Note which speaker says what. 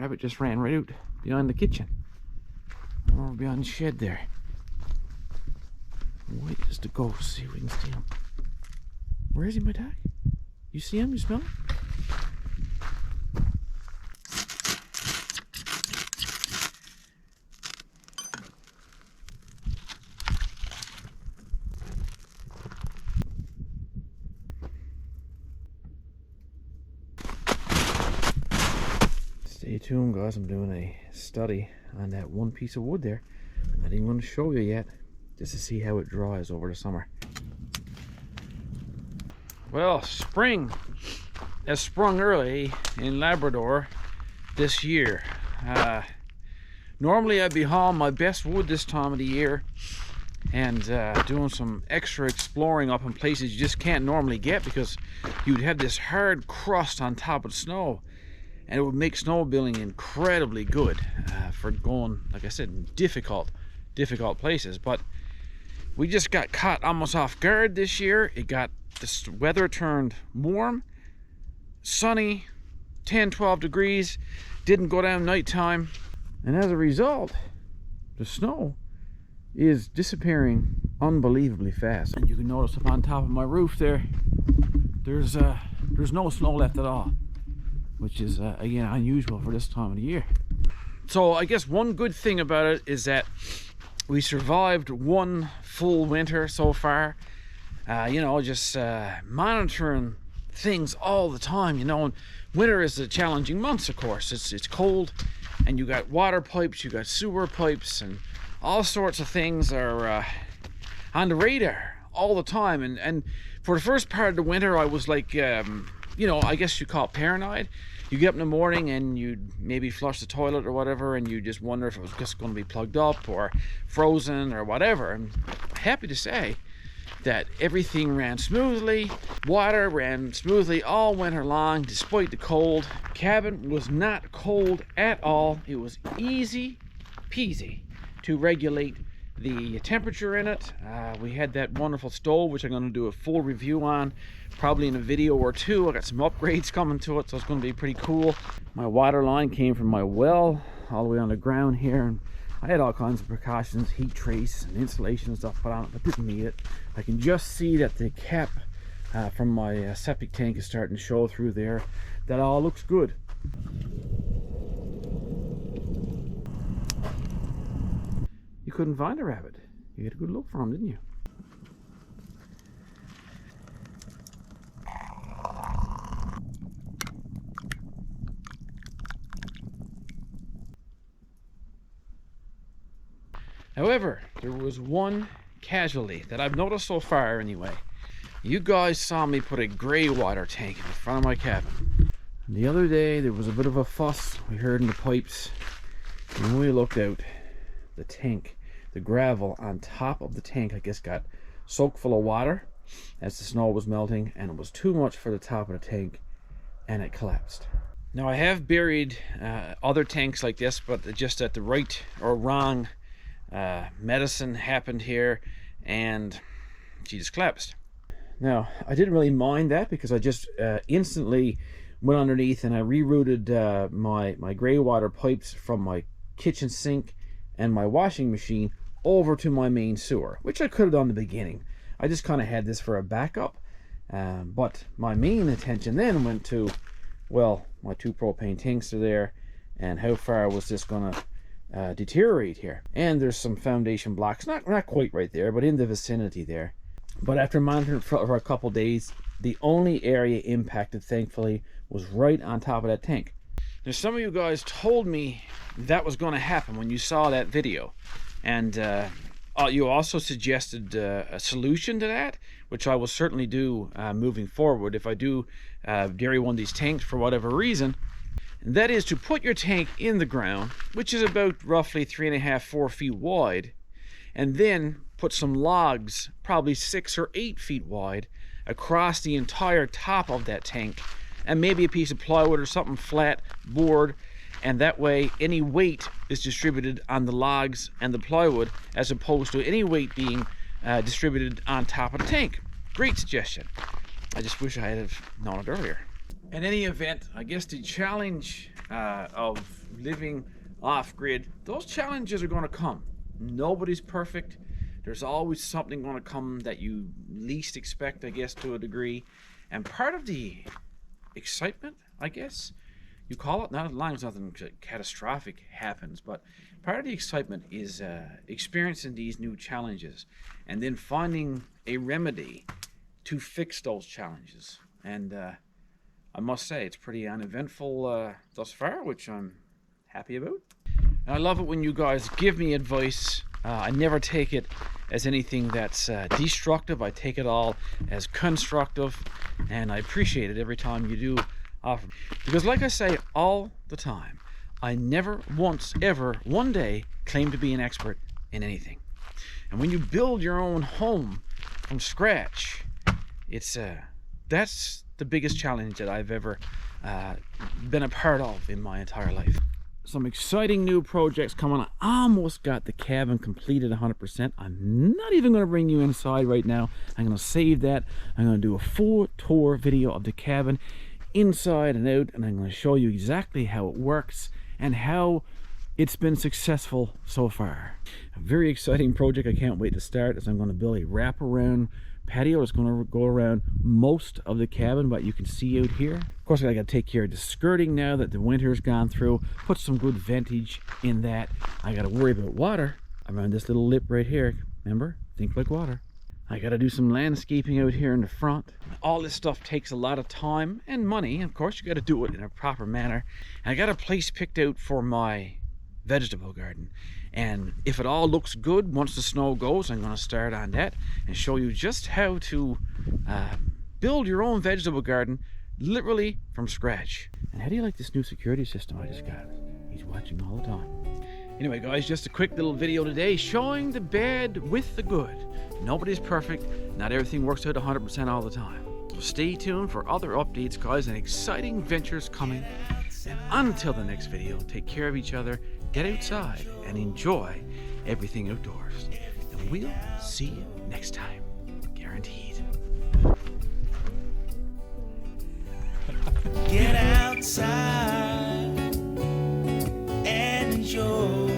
Speaker 1: rabbit just ran right out behind the kitchen. Or behind the shed there. Wait just to go see if we can see him. Where is he, my dog? You see him? You smell him? Stay tuned, guys. I'm doing a study on that one piece of wood there. I'm not even going to show you yet, just to see how it dries over the summer. Well, spring has sprung early in Labrador this year. Normally I'd be hauling my best wood this time of the year and doing some extra exploring up in places you just can't normally get, because you'd have this hard crust on top of the snow, and it would make snowmobiling incredibly good for going, like I said, in difficult places. But we just got caught almost off guard this year. The weather turned warm, sunny, 10-12 degrees, didn't go down nighttime, and as a result the snow is disappearing unbelievably fast. And you can notice up on top of my roof there's no snow left at all, which is again unusual for this time of the year. So I guess one good thing about it is that we survived one full winter so far. You know, just monitoring things all the time. You know, and winter is the challenging months, of course. It's cold, and you got water pipes, you got sewer pipes, and all sorts of things are on the radar all the time. And for the first part of the winter, I was like, you know, I guess you call it paranoid. You get up in the morning and you'd maybe flush the toilet or whatever, and you just wonder if it was just going to be plugged up or frozen or whatever. I'm happy to say that everything ran smoothly. Water ran smoothly all winter long, despite the cold. Cabin was not cold at all. It was easy peasy to regulate the temperature in it. We had that wonderful stove, which I'm going to do a full review on probably in a video or two. I got some upgrades coming to it, so it's going to be pretty cool. My water line came from my well all the way on the ground here, and I had all kinds of precautions, heat trace and insulation and stuff put on it, but didn't need it. I can just see that the cap from my septic tank is starting to show through there. That all looks good. You couldn't find a rabbit. You had a good look for him, didn't you? However, there was one casualty that I've noticed so far anyway. You guys saw me put a gray water tank in the front of my cabin. And the other day there was a bit of a fuss we heard in the pipes, and when we looked out, the tank, the gravel on top of the tank, I guess, got soaked full of water as the snow was melting, and it was too much for the top of the tank, and it collapsed. Now I have buried other tanks like this, but just at the right or wrong medicine happened here, and she just collapsed. Now I didn't really mind that, because I just instantly went underneath and I rerouted my gray water pipes from my kitchen sink and my washing machine over to my main sewer, which I could have done in the beginning. I just kind of had this for a backup, but my main attention then went to, well, my 2 propane tanks are there, and how far was this gonna deteriorate here. And there's some foundation blocks, not quite right there, but in the vicinity there. But after monitoring for a couple days, the only area impacted, thankfully, was right on top of that tank. Now, some of you guys told me that was going to happen when you saw that video, and you also suggested a solution to that, which I will certainly do moving forward if I do dairy one of these tanks for whatever reason. And that is to put your tank in the ground, which is about roughly 3.5–4 feet wide, and then put some logs, probably 6 or 8 feet wide, across the entire top of that tank, and maybe a piece of plywood or something flat, board, and that way any weight is distributed on the logs and the plywood, as opposed to any weight being distributed on top of the tank. Great suggestion. I just wish I had known it earlier. In any event, I guess the challenge of living off-grid, those challenges are going to come. Nobody's perfect. There's always something going to come that you least expect, I guess, to a degree. And part of the excitement, I guess you call it, not as long as nothing catastrophic happens, but part of the excitement is experiencing these new challenges and then finding a remedy to fix those challenges. And I must say, it's pretty uneventful thus far, which I'm happy about. And I love it when you guys give me advice. I never take it as anything that's destructive. I take it all as constructive, and I appreciate it every time you do offer. Because like I say all the time, I never once ever one day claim to be an expert in anything. And when you build your own home from scratch, it's that's the biggest challenge that I've ever been a part of in my entire life. Some exciting new projects coming. I almost got the cabin completed 100%. I'm not even going to bring you inside right now. I'm going to save that. I'm going to do a full tour video of the cabin inside and out, and I'm going to show you exactly how it works and how it's been successful so far. A very exciting project I can't wait to start, as I'm going to build a wraparound patio that's going to go around most of the cabin, but you can see out here. Of course, I got to take care of the skirting now that the winter's gone through. Put some good ventage in that. I got to worry about water around this little lip right here. Remember, think like water. I got to do some landscaping out here in the front. All this stuff takes a lot of time and money. Of course, you got to do it in a proper manner. And I got a place picked out for my vegetable garden, and if it all looks good once the snow goes, I'm going to start on that and show you just how to build your own vegetable garden literally from scratch. And how do you like this new security system I just got? He's watching all the time. Anyway guys, just a quick little video today showing the bad with the good. Nobody's perfect, not everything works out 100% all the time. So stay tuned for other updates guys, and exciting ventures coming. And until the next video, take care of each other, get outside, and enjoy everything outdoors. And we'll see you next time. Guaranteed.
Speaker 2: Get outside and enjoy.